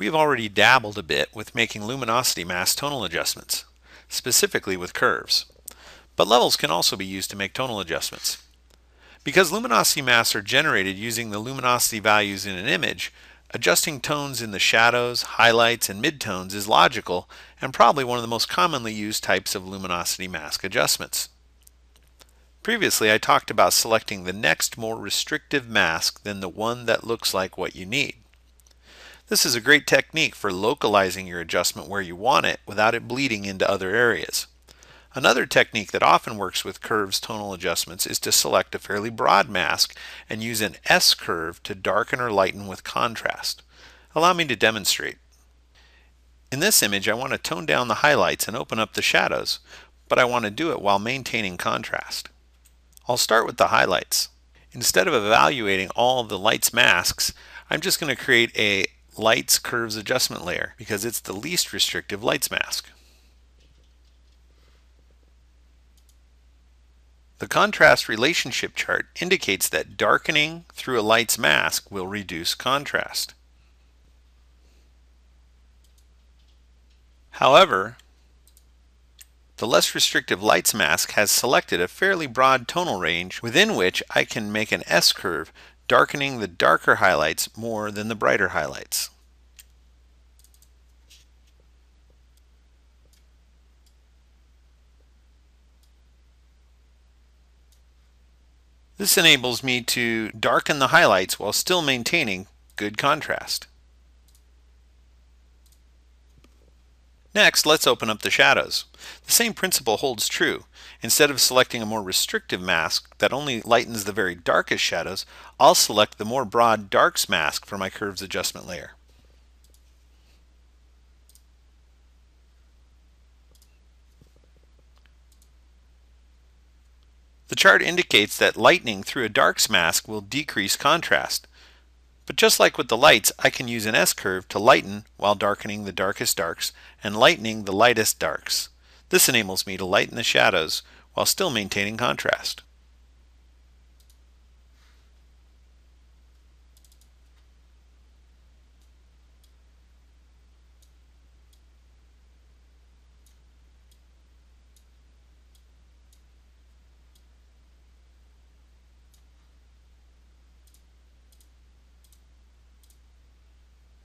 We have already dabbled a bit with making luminosity mask tonal adjustments, specifically with curves. But levels can also be used to make tonal adjustments. Because luminosity masks are generated using the luminosity values in an image, adjusting tones in the shadows, highlights, and midtones is logical and probably one of the most commonly used types of luminosity mask adjustments. Previously, I talked about selecting the next more restrictive mask than the one that looks like what you need. This is a great technique for localizing your adjustment where you want it without it bleeding into other areas. Another technique that often works with curves tonal adjustments is to select a fairly broad mask and use an S curve to darken or lighten with contrast. Allow me to demonstrate. In this image, I want to tone down the highlights and open up the shadows, but I want to do it while maintaining contrast. I'll start with the highlights. Instead of evaluating all of the lights masks, I'm just going to create a lights curves adjustment layer because it's the least restrictive lights mask. The contrast relationship chart indicates that darkening through a lights mask will reduce contrast. However, the less restrictive lights mask has selected a fairly broad tonal range within which I can make an S curve, darkening the darker highlights more than the brighter highlights. This enables me to darken the highlights while still maintaining good contrast. Next, let's open up the shadows. The same principle holds true. Instead of selecting a more restrictive mask that only lightens the very darkest shadows, I'll select the more broad darks mask for my curves adjustment layer. The chart indicates that lightening through a darks mask will decrease contrast. But just like with the lights, I can use an S-curve to lighten while darkening the darkest darks and lightening the lightest darks. This enables me to lighten the shadows while still maintaining contrast.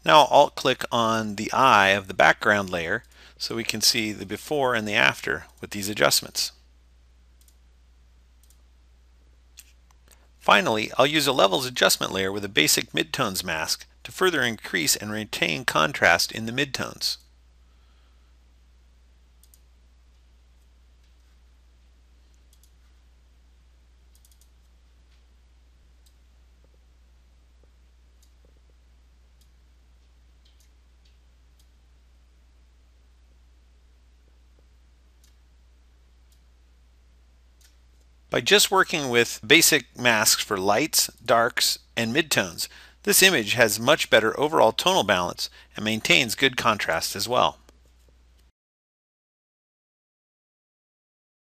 Now I'll alt-click on the eye of the background layer so we can see the before and the after with these adjustments. Finally, I'll use a levels adjustment layer with a basic midtones mask to further increase and retain contrast in the midtones. By just working with basic masks for lights, darks, and midtones, this image has much better overall tonal balance and maintains good contrast as well.